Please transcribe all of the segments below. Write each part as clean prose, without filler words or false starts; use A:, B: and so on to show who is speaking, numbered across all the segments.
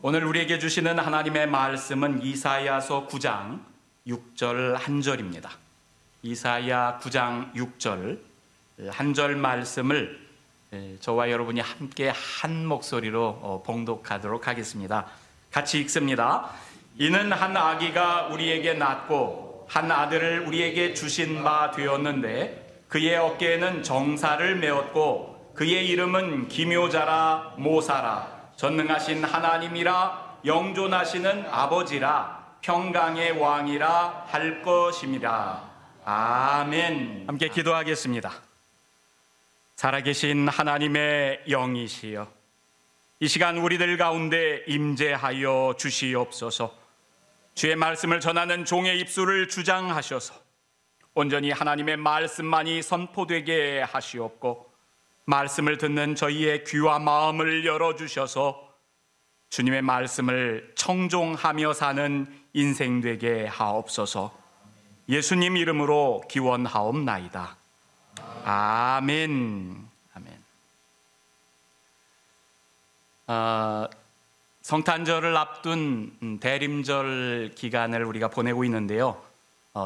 A: 오늘 우리에게 주시는 하나님의 말씀은 이사야서 9장 6절 한 절입니다. 이사야 9장 6절 한 절 말씀을 저와 여러분이 함께 한 목소리로 봉독하도록 하겠습니다. 같이 읽습니다. 이는 한 아기가 우리에게 낳고 한 아들을 우리에게 주신 바 되었는데 그의 어깨에는 정사를 메었고 그의 이름은 기묘자라 모사라 전능하신 하나님이라 영존하시는 아버지라 평강의 왕이라 할 것임이라. 아멘. 함께 기도하겠습니다. 살아계신 하나님의 영이시여, 이 시간 우리들 가운데 임재하여 주시옵소서. 주의 말씀을 전하는 종의 입술을 주장하셔서 온전히 하나님의 말씀만이 선포되게 하시옵고 말씀을 듣는 저희의 귀와 마음을 열어주셔서 주님의 말씀을 청종하며 사는 인생 되게 하옵소서. 예수님 이름으로 기원하옵나이다. 아멘. 아멘. 성탄절을 앞둔 대림절 기간을 우리가 보내고 있는데요.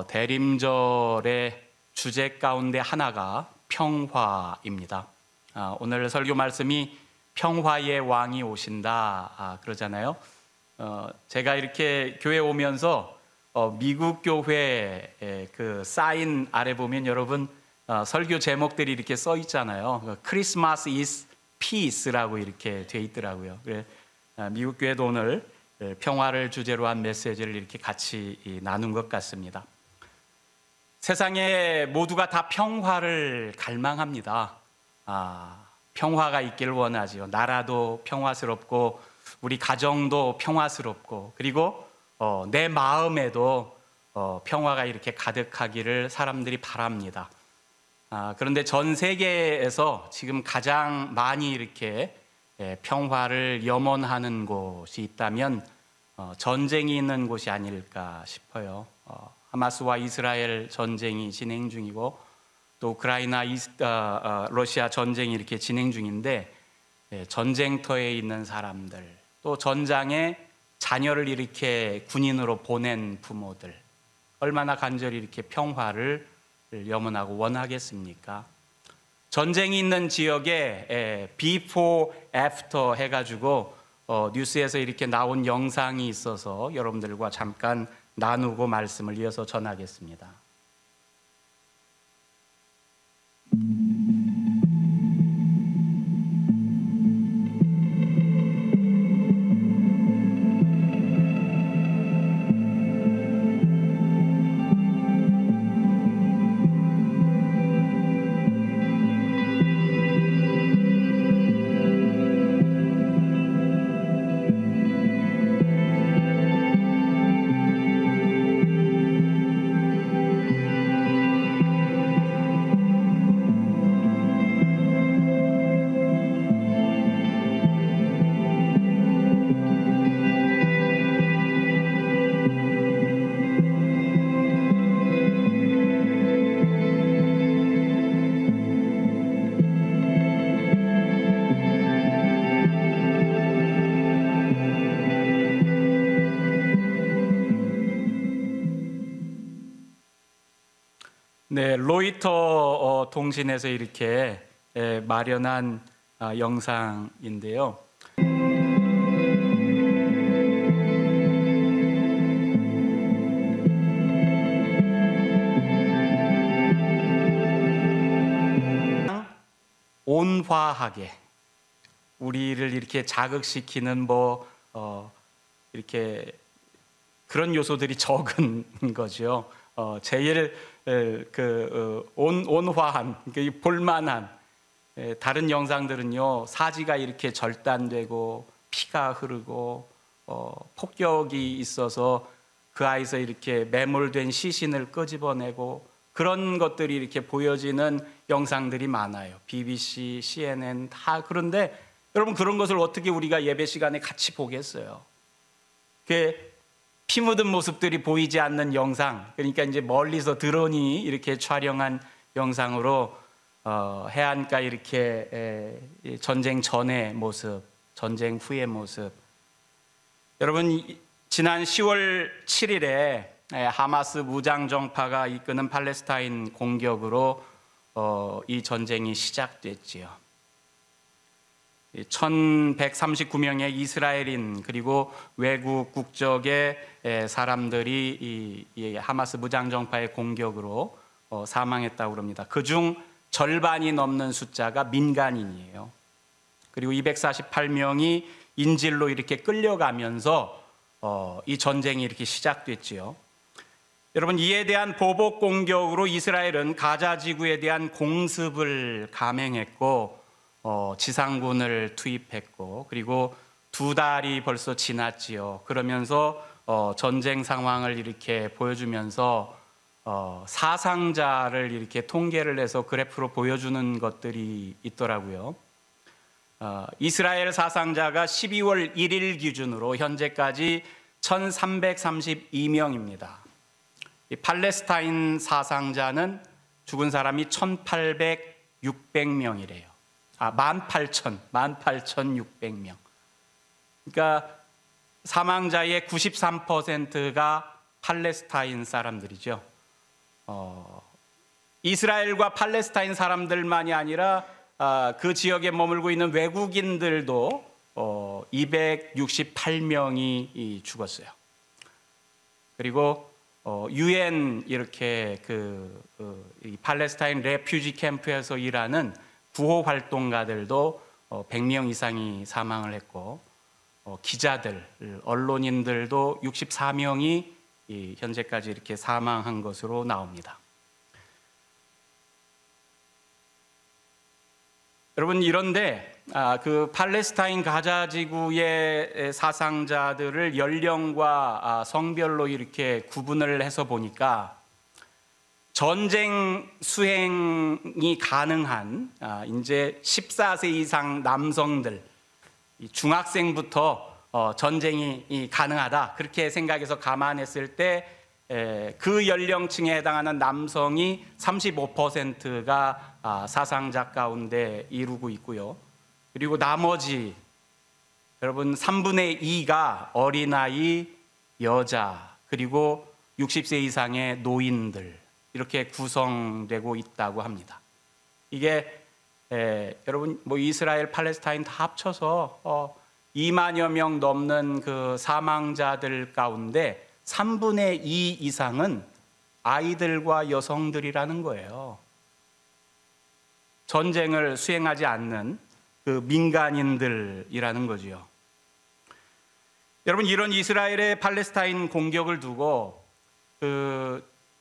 A: 대림절의 주제 가운데 하나가 평화입니다. 오늘 설교 말씀이 평화의 왕이 오신다 그러잖아요. 제가 이렇게 교회 오면서 미국 교회 그 사인 아래 보면 여러분 설교 제목들이 이렇게 써 있잖아요. 크리스마스 is peace라고 이렇게 돼 있더라고요. 그래, 미국 교회도 오늘 평화를 주제로 한 메시지를 이렇게 같이 나눈 것 같습니다. 세상에 모두가 다 평화를 갈망합니다. 평화가 있기를 원하지요. 나라도 평화스럽고 우리 가정도 평화스럽고 그리고 내 마음에도 평화가 이렇게 가득하기를 사람들이 바랍니다. 그런데 전 세계에서 지금 가장 많이 이렇게 평화를 염원하는 곳이 있다면 전쟁이 있는 곳이 아닐까 싶어요. 하마스와 이스라엘 전쟁이 진행 중이고 또 우크라이나, 러시아 전쟁이 이렇게 진행 중인데 전쟁터에 있는 사람들, 또 전장에 자녀를 이렇게 군인으로 보낸 부모들, 얼마나 간절히 이렇게 평화를 염원하고 원하겠습니까? 전쟁이 있는 지역에 before, after 해가지고 뉴스에서 이렇게 나온 영상이 있어서 여러분들과 잠깐 나누고 말씀을 이어서 전하겠습니다. 네, 로이터 통신에서 이렇게 마련한 영상인데요. 온화하게 우리를 이렇게 자극시키는 이렇게 그런 요소들이 적은 거죠. 제일 온화한, 볼만한 다른 영상들은요 사지가 이렇게 절단되고 피가 흐르고 폭격이 있어서 그 안에서 이렇게 매몰된 시신을 끄집어내고 그런 것들이 이렇게 보여지는 영상들이 많아요. BBC, CNN 다. 그런데 여러분 그런 것을 어떻게 우리가 예배 시간에 같이 보겠어요? 피 묻은 모습들이 보이지 않는 영상, 그러니까 이제 멀리서 드론이 이렇게 촬영한 영상으로 해안가 이렇게 전쟁 전의 모습, 전쟁 후의 모습, 여러분, 지난 10월 7일에 하마스 무장정파가 이끄는 팔레스타인 공격으로 이 전쟁이 시작됐지요. 1139명의 이스라엘인 그리고 외국 국적의 사람들이 이 하마스 무장정파의 공격으로 사망했다고 합니다. 그중 절반이 넘는 숫자가 민간인이에요. 그리고 248명이 인질로 이렇게 끌려가면서 이 전쟁이 이렇게 시작됐지요. 여러분, 이에 대한 보복 공격으로 이스라엘은 가자 지구에 대한 공습을 감행했고 지상군을 투입했고, 그리고 2달이 벌써 지났지요. 그러면서 전쟁 상황을 이렇게 보여주면서 사상자를 이렇게 통계를 해서 그래프로 보여주는 것들이 있더라고요. 이스라엘 사상자가 12월 1일 기준으로 현재까지 1332명입니다. 팔레스타인 사상자는 죽은 사람이 18,600명이래요. 18,600명. 그러니까 사망자의 93%가 팔레스타인 사람들이죠. 이스라엘과 팔레스타인 사람들만이 아니라 그 지역에 머물고 있는 외국인들도 268명이 죽었어요. 그리고 UN 이렇게 이 팔레스타인 레퓨지 캠프에서 일하는 구호 활동가들도 100명 이상이 사망을 했고, 기자들, 언론인들도 64명이 현재까지 이렇게 사망한 것으로 나옵니다. 여러분, 이런데 그 팔레스타인 가자 지구의 사상자들을 연령과 성별로 이렇게 구분을 해서 보니까 전쟁 수행이 가능한 이제 14세 이상 남성들, 중학생부터 전쟁이 가능하다, 그렇게 생각해서 감안했을 때 그 연령층에 해당하는 남성이 35%가 사상자 가운데 이루고 있고요. 그리고 나머지 여러분 3분의 2가 어린아이, 여자, 그리고 60세 이상의 노인들, 이렇게 구성되고 있다고 합니다. 이게 여러분 뭐 이스라엘, 팔레스타인 다 합쳐서 2만여 명 넘는 그 사망자들 가운데 3분의 2 이상은 아이들과 여성들이라는 거예요. 전쟁을 수행하지 않는 그 민간인들이라는 거지요. 여러분, 이런 이스라엘의 팔레스타인 공격을 두고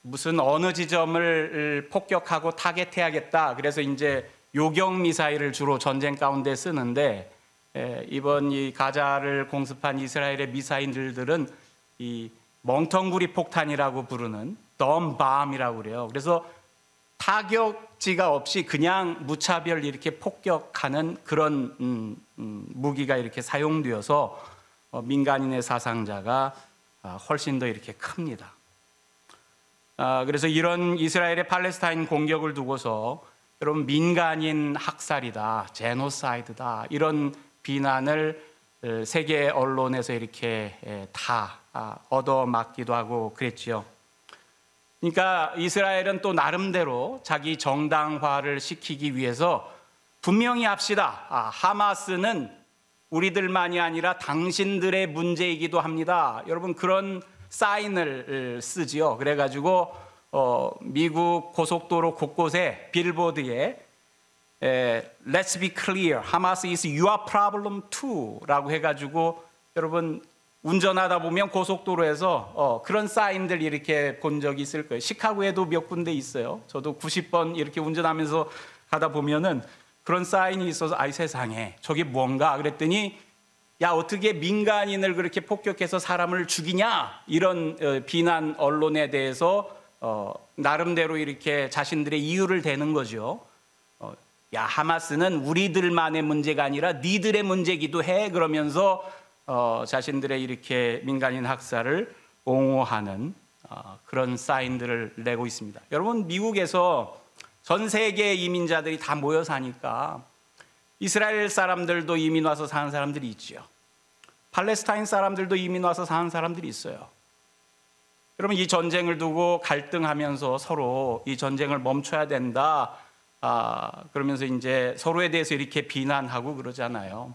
A: 무슨 어느 지점을 폭격하고 타겟해야겠다, 그래서 이제 요격 미사일을 주로 전쟁 가운데 쓰는데, 이번 이 가자를 공습한 이스라엘의 미사일들은 이 멍텅구리 폭탄이라고 부르는 덤밤이라고 그래요. 그래서 타격지가 없이 그냥 무차별 이렇게 폭격하는 그런 무기가 이렇게 사용되어서 민간인의 사상자가 훨씬 더 이렇게 큽니다. 그래서 이런 이스라엘의 팔레스타인 공격을 두고서 여러분 민간인 학살이다, 제노사이드다, 이런 비난을 세계 언론에서 이렇게 다 얻어맞기도 하고 그랬지요. 그러니까 이스라엘은 또 나름대로 자기 정당화를 시키기 위해서 분명히 합시다. 하마스는 우리들만이 아니라 당신들의 문제이기도 합니다. 여러분, 그런 사인을 쓰지요. 그래가지고 미국 고속도로 곳곳에 빌보드에 Let's be clear, Hamas is your problem too 라고 해가지고, 여러분 운전하다 보면 고속도로에서 그런 사인들 이렇게 본 적이 있을 거예요. 시카고에도 몇 군데 있어요. 저도 90번 이렇게 운전하면서 가다 보면은 그런 사인이 있어서 아이 세상에 저게 뭔가 그랬더니, 야, 어떻게 민간인을 그렇게 폭격해서 사람을 죽이냐, 이런 비난 언론에 대해서 나름대로 이렇게 자신들의 이유를 대는 거죠. 야, 하마스는 우리들만의 문제가 아니라 니들의 문제기도 해, 그러면서 자신들의 이렇게 민간인 학살을 옹호하는 그런 사인들을 내고 있습니다. 여러분, 미국에서 전 세계 이민자들이 다 모여 사니까 이스라엘 사람들도 이민 와서 사는 사람들이 있죠. 팔레스타인 사람들도 이민 와서 사는 사람들이 있어요. 여러분, 이 전쟁을 두고 갈등하면서 서로 이 전쟁을 멈춰야 된다, 그러면서 이제 서로에 대해서 이렇게 비난하고 그러잖아요.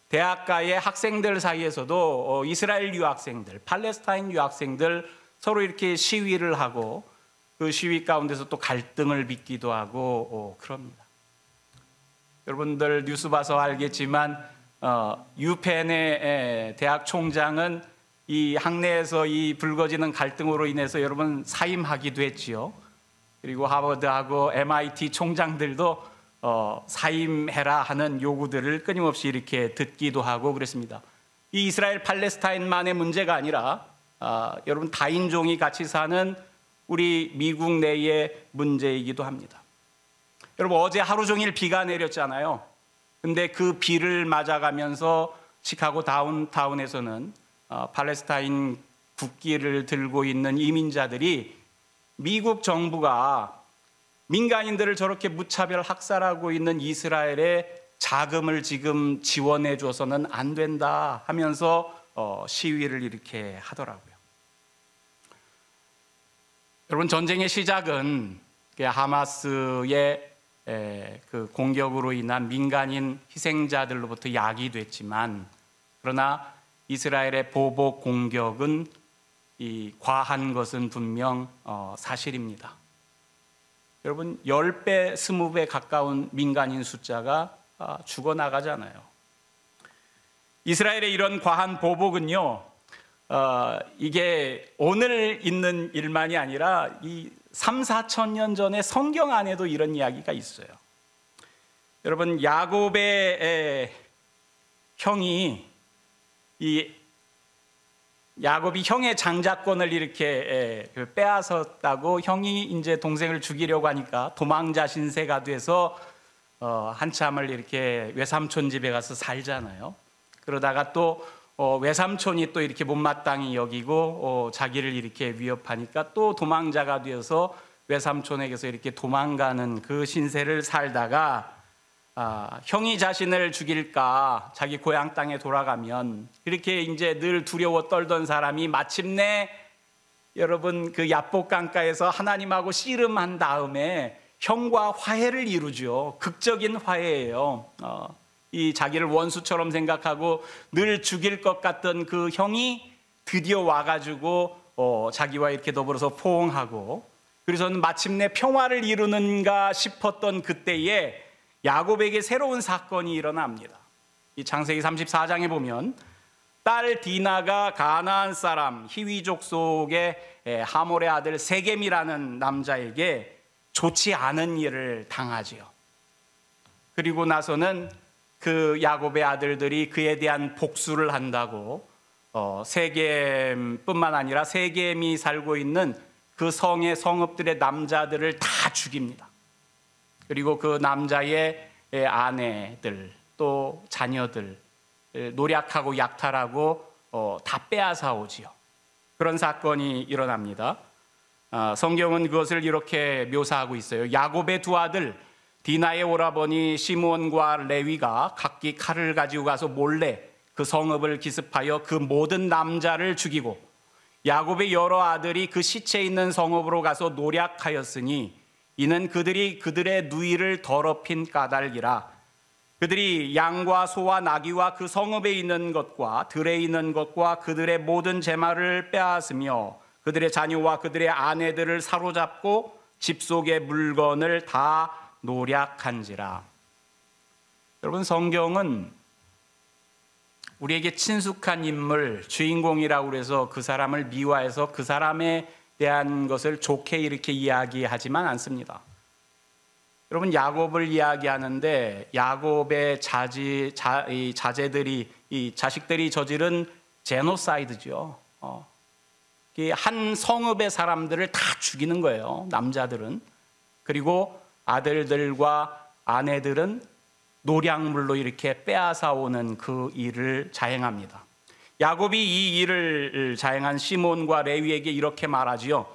A: 대학가의 학생들 사이에서도 이스라엘 유학생들, 팔레스타인 유학생들 서로 이렇게 시위를 하고 그 시위 가운데서 또 갈등을 빚기도 하고 그럽니다. 여러분들 뉴스 봐서 알겠지만 유펜의 대학 총장은 이 학내에서 이 불거지는 갈등으로 인해서 여러분 사임하기도 했지요. 그리고 하버드하고 MIT 총장들도 사임해라 하는 요구들을 끊임없이 이렇게 듣기도 하고 그랬습니다. 이 이스라엘 팔레스타인만의 문제가 아니라 여러분 다인종이 같이 사는 우리 미국 내의 문제이기도 합니다. 여러분, 어제 하루 종일 비가 내렸잖아요. 근데 그 비를 맞아가면서 시카고 다운타운에서는 팔레스타인 국기를 들고 있는 이민자들이 미국 정부가 민간인들을 저렇게 무차별 학살하고 있는 이스라엘에 자금을 지금 지원해 줘서는 안 된다 하면서 시위를 이렇게 하더라고요. 여러분, 전쟁의 시작은 하마스의 그 공격으로 인한 민간인 희생자들로부터 야기됐지만, 그러나 이스라엘의 보복 공격은 이 과한 것은 분명 사실입니다. 여러분, 10배, 20배 가까운 민간인 숫자가 죽어나가잖아요. 이스라엘의 이런 과한 보복은요, 이게 오늘 있는 일만이 아니라 이 3, 4천 년 전에 성경 안에도 이런 이야기가 있어요. 여러분, 야곱의 형이 야곱이 형의 장자권을 이렇게 빼앗았다고 형이 이제 동생을 죽이려고 하니까 도망자 신세가 돼서 한참을 이렇게 외삼촌 집에 가서 살잖아요. 그러다가 또 외삼촌이 또 이렇게 못마땅히 여기고 자기를 이렇게 위협하니까 또 도망자가 되어서 외삼촌에게서 이렇게 도망가는 그 신세를 살다가 형이 자신을 죽일까 자기 고향 땅에 돌아가면 이렇게 이제 늘 두려워 떨던 사람이 마침내 여러분 그 야복 강가에서 하나님하고 씨름한 다음에 형과 화해를 이루죠. 극적인 화해예요. 이 자기를 원수처럼 생각하고 늘 죽일 것 같던 그 형이 드디어 와가지고 자기와 이렇게 더불어서 포옹하고, 그래서는 마침내 평화를 이루는가 싶었던 그때에 야곱에게 새로운 사건이 일어납니다. 이 창세기 34장에 보면 딸 디나가 가나안 사람 히위족 속의 하몰의 아들 세겜이라는 남자에게 좋지 않은 일을 당하지요. 그리고 나서는 그 야곱의 아들들이 그에 대한 복수를 한다고 세겜뿐만 아니라 세겜이 살고 있는 그 성의 성읍들의 남자들을 다 죽입니다. 그리고 그 남자의 아내들 또 자녀들 노략하고 약탈하고 다 빼앗아 오지요. 그런 사건이 일어납니다. 성경은 그것을 이렇게 묘사하고 있어요. 야곱의 두 아들 디나의 오라버니 시므온과 레위가 각기 칼을 가지고 가서 몰래 그 성읍을 기습하여 그 모든 남자를 죽이고, 야곱의 여러 아들이 그 시체 있는 성읍으로 가서 노략하였으니 이는 그들이 그들의 누이를 더럽힌 까닭이라. 그들이 양과 소와 나귀와 그 성읍에 있는 것과 들에 있는 것과 그들의 모든 재물을 빼앗으며 그들의 자녀와 그들의 아내들을 사로잡고 집 속의 물건을 다 노략한지라. 여러분, 성경은 우리에게 친숙한 인물, 주인공이라고 해서 그 사람을 미화해서 그 사람에 대한 것을 좋게 이렇게 이야기하지만 않습니다. 여러분, 야곱을 이야기하는데 야곱의 자제들이 이 자식들이 저지른 제노사이드죠. 한 성읍의 사람들을 다 죽이는 거예요. 남자들은. 그리고 아들들과 아내들은 노략물로 이렇게 빼앗아 오는 그 일을 자행합니다. 야곱이 이 일을 자행한 시몬과 레위에게 이렇게 말하지요.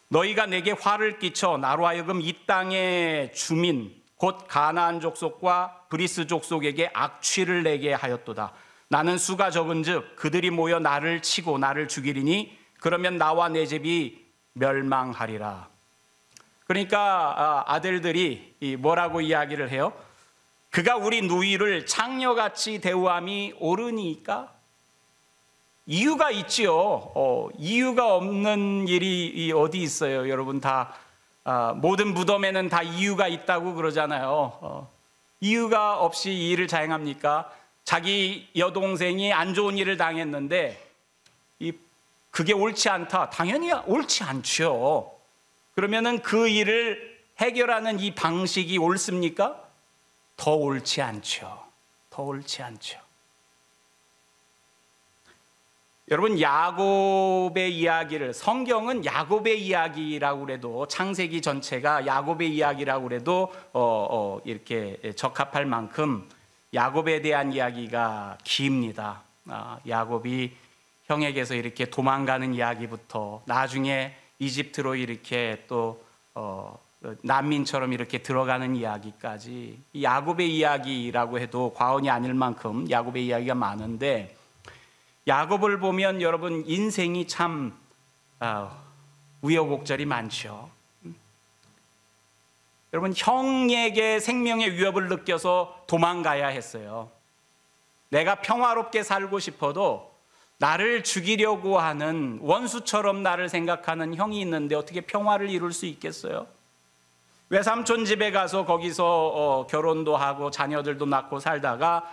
A: 너희가 내게 화를 끼쳐 나로 하여금 이 땅의 주민 곧 가나안 족속과 브리스 족속에게 악취를 내게 하였도다. 나는 수가 적은즉 그들이 모여 나를 치고 나를 죽이리니 그러면 나와 내 집이 멸망하리라. 그러니까 아들들이 뭐라고 이야기를 해요? 그가 우리 누이를 창녀같이 대우함이 옳으니까? 이유가 있지요. 이유가 없는 일이 어디 있어요? 여러분 다 모든 무덤에는 다 이유가 있다고 그러잖아요. 이유가 없이 이 일을 자행합니까? 자기 여동생이 안 좋은 일을 당했는데 그게 옳지 않다. 당연히 옳지 않죠. 그러면은 그 일을 해결하는 이 방식이 옳습니까? 더 옳지 않죠. 더 옳지 않죠. 여러분 야곱의 이야기를 성경은 야곱의 이야기라고 그래도 창세기 전체가 야곱의 이야기라고 그래도 이렇게 적합할 만큼 야곱에 대한 이야기가 깁니다. 야곱이 형에게서 이렇게 도망가는 이야기부터 나중에 이집트로 이렇게 또 난민처럼 이렇게 들어가는 이야기까지 야곱의 이야기라고 해도 과언이 아닐 만큼 야곱의 이야기가 많은데 야곱을 보면 여러분 인생이 참 우여곡절이 많죠. 여러분 형에게 생명의 위협을 느껴서 도망가야 했어요. 내가 평화롭게 살고 싶어도 나를 죽이려고 하는 원수처럼 나를 생각하는 형이 있는데 어떻게 평화를 이룰 수 있겠어요? 외삼촌 집에 가서 거기서 결혼도 하고 자녀들도 낳고 살다가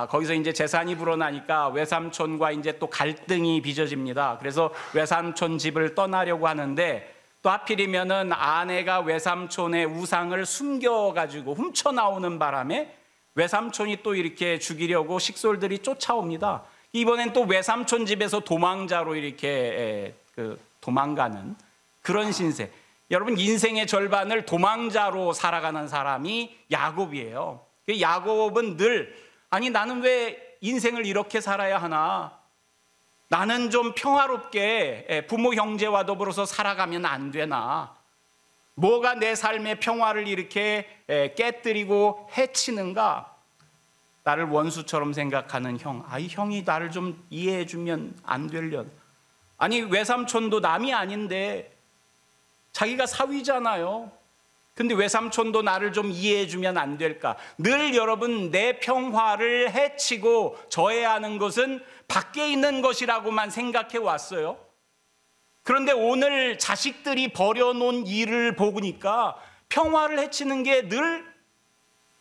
A: 거기서 이제 재산이 불어나니까 외삼촌과 이제 또 갈등이 빚어집니다. 그래서 외삼촌 집을 떠나려고 하는데 또 하필이면은 아내가 외삼촌의 우상을 숨겨가지고 훔쳐 나오는 바람에 외삼촌이 또 이렇게 죽이려고 식솔들이 쫓아옵니다. 이번엔 또 외삼촌 집에서 도망자로 이렇게 도망가는 그런 신세. 여러분 인생의 절반을 도망자로 살아가는 사람이 야곱이에요. 야곱은 늘 아니 나는 왜 인생을 이렇게 살아야 하나? 나는 좀 평화롭게 부모 형제와 더불어서 살아가면 안 되나? 뭐가 내 삶의 평화를 이렇게 깨뜨리고 해치는가? 나를 원수처럼 생각하는 형. 이 형이 나를 좀 이해해 주면 안 되려나? 아니 외삼촌도 남이 아닌데 자기가 사위잖아요. 근데 외삼촌도 나를 좀 이해해 주면 안 될까? 늘 여러분 내 평화를 해치고 저해하는 것은 밖에 있는 것이라고만 생각해 왔어요. 그런데 오늘 자식들이 버려놓은 일을 보니까 평화를 해치는 게 늘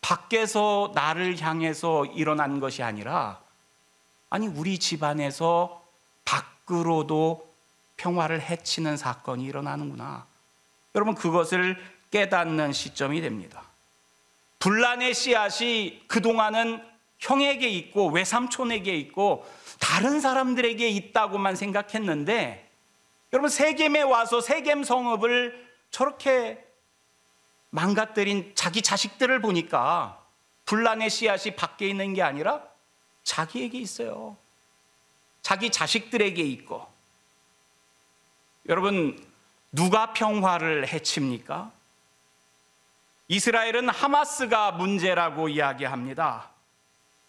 A: 밖에서 나를 향해서 일어난 것이 아니라 아니 우리 집안에서 밖으로도 평화를 해치는 사건이 일어나는구나. 여러분 그것을 깨닫는 시점이 됩니다. 분란의 씨앗이 그동안은 형에게 있고 외삼촌에게 있고 다른 사람들에게 있다고만 생각했는데 여러분 세겜에 와서 세겜 성읍을 저렇게 망가뜨린 자기 자식들을 보니까 분란의 씨앗이 밖에 있는 게 아니라 자기에게 있어요. 자기 자식들에게 있고. 여러분 누가 평화를 해칩니까? 이스라엘은 하마스가 문제라고 이야기합니다.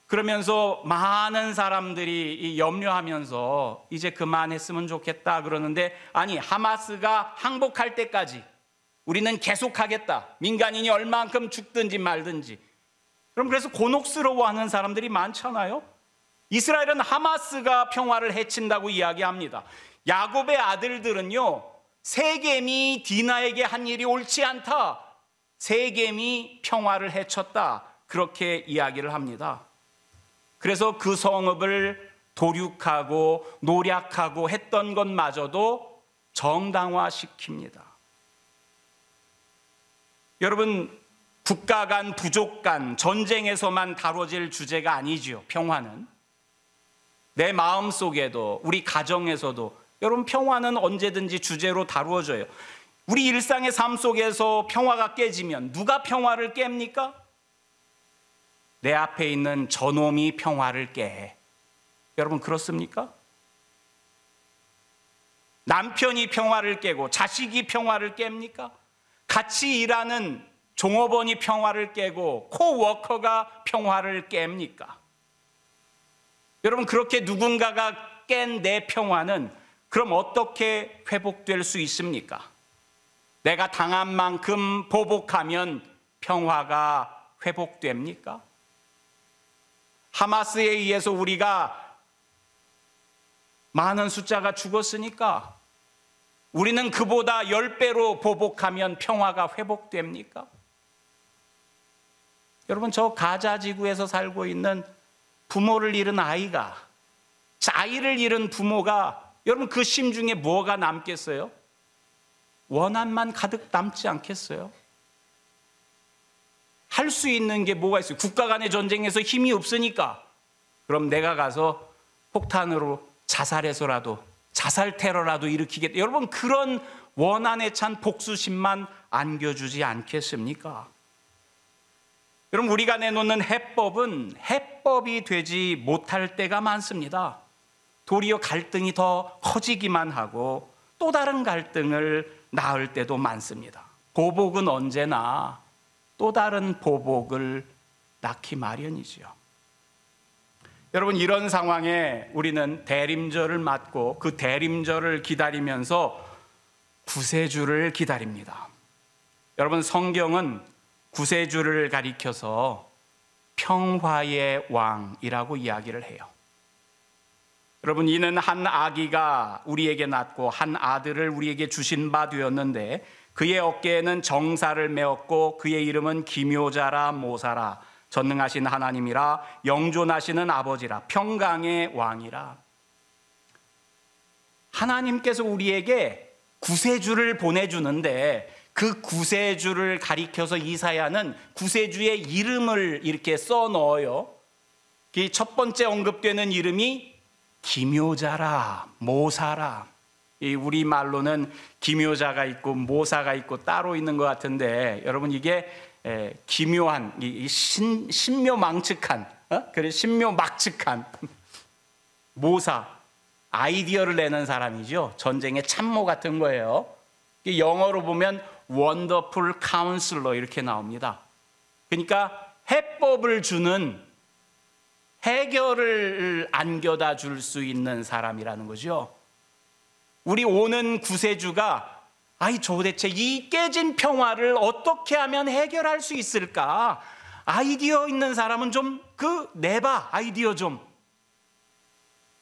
A: 그러면서 많은 사람들이 염려하면서 이제 그만했으면 좋겠다 그러는데 아니 하마스가 항복할 때까지 우리는 계속하겠다. 민간인이 얼만큼 죽든지 말든지. 그럼 그래서 곤혹스러워하는 사람들이 많잖아요. 이스라엘은 하마스가 평화를 해친다고 이야기합니다. 야곱의 아들들은요 세겜이 디나에게 한 일이 옳지 않다. 세겜이 평화를 해쳤다. 그렇게 이야기를 합니다. 그래서 그 성읍을 도륙하고 노략하고 했던 것마저도 정당화시킵니다. 여러분 국가 간 부족 간 전쟁에서만 다뤄질 주제가 아니지요. 평화는 내 마음속에도 우리 가정에서도 여러분 평화는 언제든지 주제로 다루어져요. 우리 일상의 삶 속에서 평화가 깨지면 누가 평화를 깹니까? 내 앞에 있는 저놈이 평화를 깨. 여러분 그렇습니까? 남편이 평화를 깨고 자식이 평화를 깹니까? 같이 일하는 종업원이 평화를 깨고 코워커가 평화를 깹니까? 여러분, 그렇게 누군가가 깬 내 평화는 그럼 어떻게 회복될 수 있습니까? 내가 당한 만큼 보복하면 평화가 회복됩니까? 하마스에 의해서 우리가 많은 숫자가 죽었으니까 우리는 그보다 10배로 보복하면 평화가 회복됩니까? 여러분, 저 가자 지구에서 살고 있는 부모를 잃은 아이가, 아이를 잃은 부모가 여러분 그 심중에 뭐가 남겠어요? 원한만 가득 남지 않겠어요? 할 수 있는 게 뭐가 있어요? 국가 간의 전쟁에서 힘이 없으니까 그럼 내가 가서 폭탄으로 자살해서라도, 자살 테러라도 일으키겠다. 여러분, 그런 원한에 찬 복수심만 안겨주지 않겠습니까? 여러분, 우리가 내놓는 해법은 해법이 되지 못할 때가 많습니다. 도리어 갈등이 더 커지기만 하고 또 다른 갈등을 낳을 때도 많습니다. 보복은 언제나 또 다른 보복을 낳기 마련이지요. 여러분, 이런 상황에 우리는 대림절을 맞고 그 대림절을 기다리면서 구세주를 기다립니다. 여러분, 성경은 구세주를 가리켜서 평화의 왕이라고 이야기를 해요. 여러분, 이는 한 아기가 우리에게 낳고 한 아들을 우리에게 주신 바 되었는데 그의 어깨에는 정사를 메었고 그의 이름은 기묘자라 모사라 전능하신 하나님이라 영존하시는 아버지라 평강의 왕이라. 하나님께서 우리에게 구세주를 보내주는데 그 구세주를 가리켜서 이사야는 구세주의 이름을 이렇게 써 넣어요. 첫 번째 언급되는 이름이 기묘자라, 모사라. 우리 말로는 기묘자가 있고 모사가 있고 따로 있는 것 같은데 여러분, 이게 기묘한, 신묘망측한, 신묘막측한 모사, 아이디어를 내는 사람이죠. 전쟁의 참모 같은 거예요. 영어로 보면 원더풀 카운슬러 이렇게 나옵니다. 그러니까 해법을 주는, 해결을 안겨다 줄 수 있는 사람이라는 거죠. 우리 오는 구세주가 도대체 이 깨진 평화를 어떻게 하면 해결할 수 있을까? 아이디어 있는 사람은 좀 내봐, 아이디어 좀.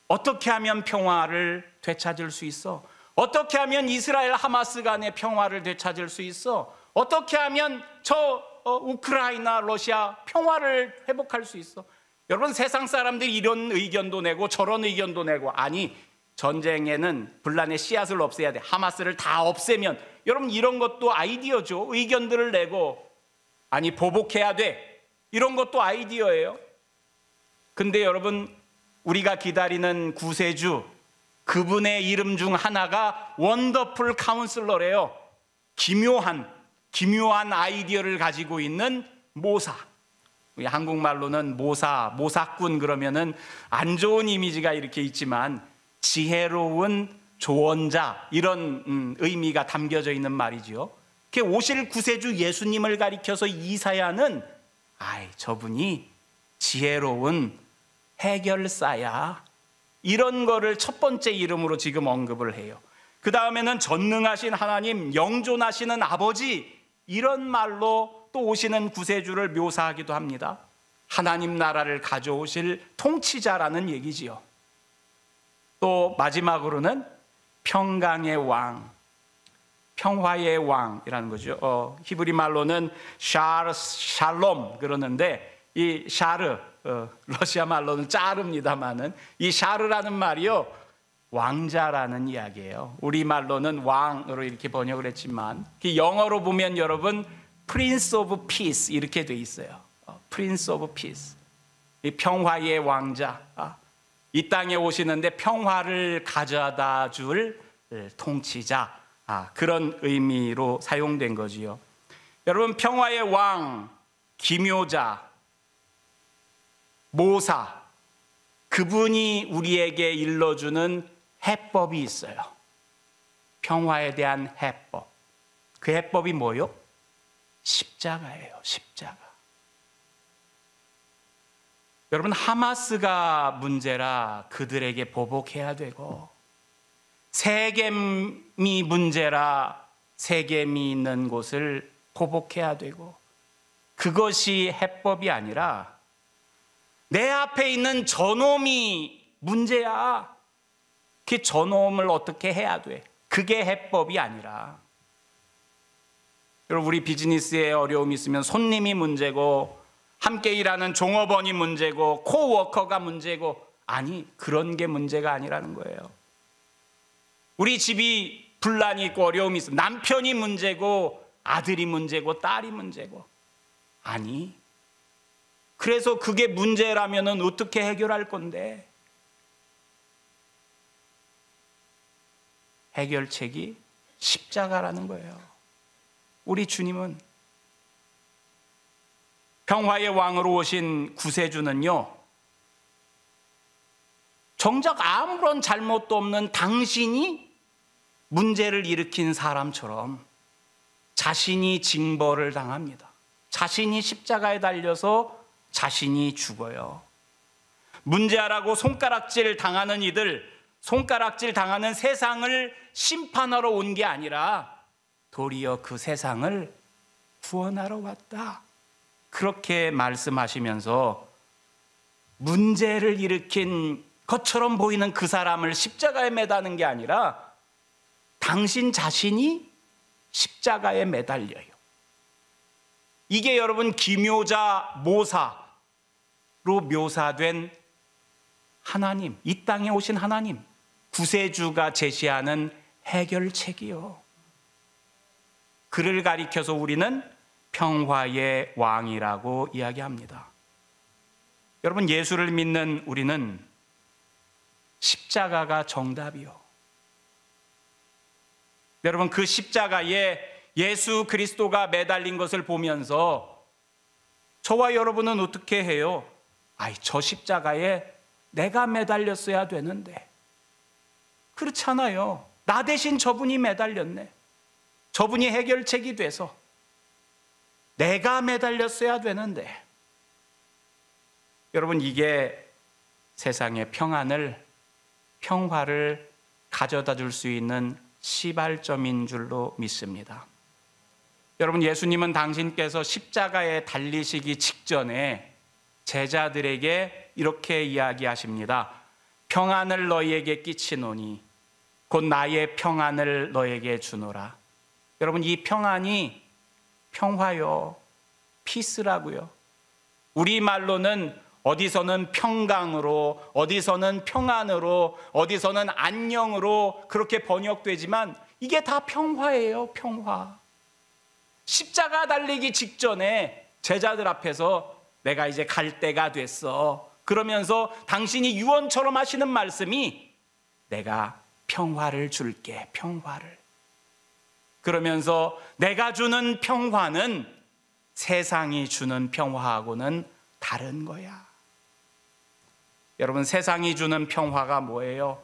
A: 어떻게 하면 평화를 되찾을 수 있어? 어떻게 하면 이스라엘 하마스 간의 평화를 되찾을 수 있어? 어떻게 하면 우크라이나 러시아 평화를 회복할 수 있어? 여러분, 세상 사람들이 이런 의견도 내고 저런 의견도 내고, 아니 전쟁에는 분란의 씨앗을 없애야 돼, 하마스를 다 없애면, 여러분 이런 것도 아이디어죠. 의견들을 내고, 아니 보복해야 돼, 이런 것도 아이디어예요. 근데 여러분, 우리가 기다리는 구세주, 그분의 이름 중 하나가 원더풀 카운슬러래요. 기묘한 아이디어를 가지고 있는 모사. 한국말로는 모사꾼 그러면은 안 좋은 이미지가 이렇게 있지만 지혜로운 조언자, 이런 의미가 담겨져 있는 말이죠. 오실 구세주 예수님을 가리켜서 이사야는 저분이 지혜로운 해결사야, 이런 거를 첫 번째 이름으로 지금 언급을 해요. 그 다음에는 전능하신 하나님, 영존하시는 아버지, 이런 말로 또 오시는 구세주를 묘사하기도 합니다. 하나님 나라를 가져오실 통치자라는 얘기지요. 또 마지막으로는 평강의 왕, 평화의 왕이라는 거죠. 히브리 말로는 샬롬 그러는데, 이 샤르, 러시아 말로는 짜르입니다만은, 이 샤르라는 말이요, 왕자라는 이야기예요. 우리 말로는 왕으로 이렇게 번역을 했지만 영어로 보면 여러분 Prince of Peace 이렇게 돼 있어요. Prince of Peace, 이 평화의 왕자, 이 땅에 오시는데 평화를 가져다 줄 통치자, 그런 의미로 사용된 거지요. 여러분, 평화의 왕, 기묘자, 모사, 그분이 우리에게 일러주는 해법이 있어요. 평화에 대한 해법. 그 해법이 뭐요? 십자가예요. 십자가. 여러분, 하마스가 문제라 그들에게 보복해야 되고, 세겜이 문제라 세겜이 있는 곳을 보복해야 되고, 그것이 해법이 아니라 내 앞에 있는 저놈이 문제야. 그 저놈을 어떻게 해야 돼? 그게 해법이 아니라, 여러분, 우리 비즈니스에 어려움이 있으면 손님이 문제고, 함께 일하는 종업원이 문제고, 코워커가 문제고, 아니, 그런 게 문제가 아니라는 거예요. 우리 집이 분란이 있고 어려움이 있으면 남편이 문제고, 아들이 문제고, 딸이 문제고, 아니, 그래서 그게 문제라면 어떻게 해결할 건데? 해결책이 십자가라는 거예요. 우리 주님은, 평화의 왕으로 오신 구세주는요, 정작 아무런 잘못도 없는 당신이 문제를 일으킨 사람처럼 자신이 징벌을 당합니다. 자신이 십자가에 달려서 자신이 죽어요. 문제하라고 손가락질 당하는 이들, 손가락질 당하는 세상을 심판하러 온 게 아니라 도리어 그 세상을 구원하러 왔다. 그렇게 말씀하시면서 문제를 일으킨 것처럼 보이는 그 사람을 십자가에 매다는 게 아니라 당신 자신이 십자가에 매달려요. 이게 여러분 기묘자 모사로 묘사된 하나님, 이 땅에 오신 하나님, 구세주가 제시하는 해결책이요. 그를 가리켜서 우리는 평화의 왕이라고 이야기합니다. 여러분, 예수를 믿는 우리는 십자가가 정답이요. 여러분, 그 십자가에 예수 그리스도가 매달린 것을 보면서 저와 여러분은 어떻게 해요? 아이, 저 십자가에 내가 매달렸어야 되는데. 그렇잖아요. 나 대신 저분이 매달렸네. 저분이 해결책이 돼서 내가 매달렸어야 되는데. 여러분, 이게 세상의 평화를 가져다 줄 수 있는 시발점인 줄로 믿습니다. 여러분, 예수님은 당신께서 십자가에 달리시기 직전에 제자들에게 이렇게 이야기하십니다. 평안을 너희에게 끼치노니 곧 나의 평안을 너에게 주노라. 여러분, 이 평안이 평화요, 피스라고요. 우리말로는 어디서는 평강으로, 어디서는 평안으로, 어디서는 안녕으로 그렇게 번역되지만 이게 다 평화예요, 평화. 십자가 달리기 직전에 제자들 앞에서 내가 이제 갈 때가 됐어. 그러면서 당신이 유언처럼 하시는 말씀이 내가 평화를 줄게, 평화를. 그러면서 내가 주는 평화는 세상이 주는 평화하고는 다른 거야. 여러분, 세상이 주는 평화가 뭐예요?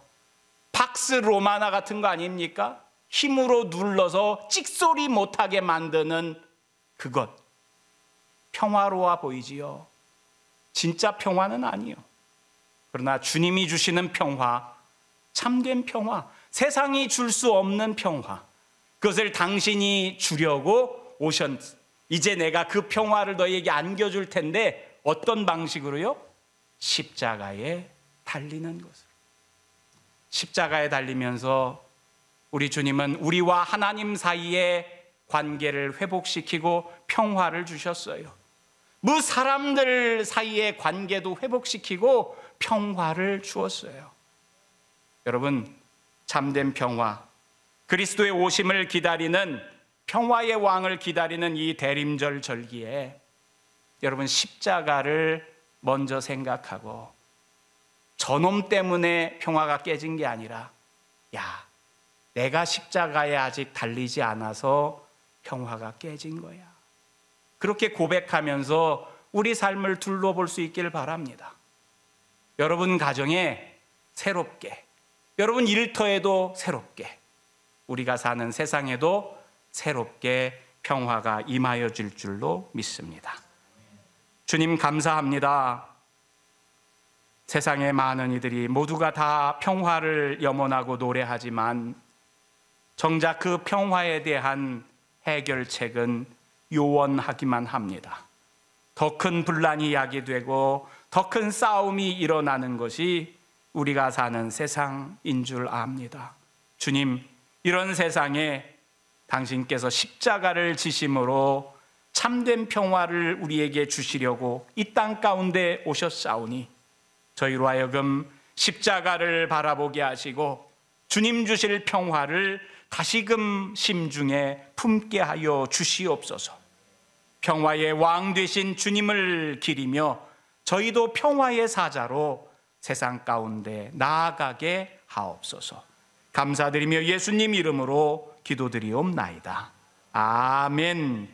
A: 팍스 로마나 같은 거 아닙니까? 힘으로 눌러서 찍소리 못하게 만드는 그것. 평화로워 보이지요? 진짜 평화는 아니요. 그러나 주님이 주시는 평화, 참된 평화, 세상이 줄 수 없는 평화, 그것을 당신이 주려고 오셨. 이제 내가 그 평화를 너희에게 안겨줄 텐데 어떤 방식으로요? 십자가에 달리는 것으로. 십자가에 달리면서 우리 주님은 우리와 하나님 사이의 관계를 회복시키고 평화를 주셨어요. 뭐 사람들 사이의 관계도 회복시키고 평화를 주었어요. 여러분, 참된 평화, 그리스도의 오심을 기다리는, 평화의 왕을 기다리는 이 대림절 절기에 여러분, 십자가를 먼저 생각하고 저놈 때문에 평화가 깨진 게 아니라, 야, 내가 십자가에 아직 달리지 않아서 평화가 깨진 거야. 그렇게 고백하면서 우리 삶을 둘러볼 수 있기를 바랍니다. 여러분 가정에 새롭게, 여러분 일터에도 새롭게, 우리가 사는 세상에도 새롭게 평화가 임하여 줄 줄로 믿습니다. 주님 감사합니다. 세상의 많은 이들이 모두가 다 평화를 염원하고 노래하지만 정작 그 평화에 대한 해결책은 요원하기만 합니다. 더 큰 분란이 야기되고 더 큰 싸움이 일어나는 것이 우리가 사는 세상인 줄 압니다. 주님, 이런 세상에 당신께서 십자가를 지심으로 참된 평화를 우리에게 주시려고 이 땅 가운데 오셨사오니 저희로 하여금 십자가를 바라보게 하시고 주님 주실 평화를 다시금 심중에 품게 하여 주시옵소서. 평화의 왕 되신 주님을 기리며 저희도 평화의 사자로 세상 가운데 나아가게 하옵소서. 감사드리며 예수님 이름으로 기도드리옵나이다. 아멘.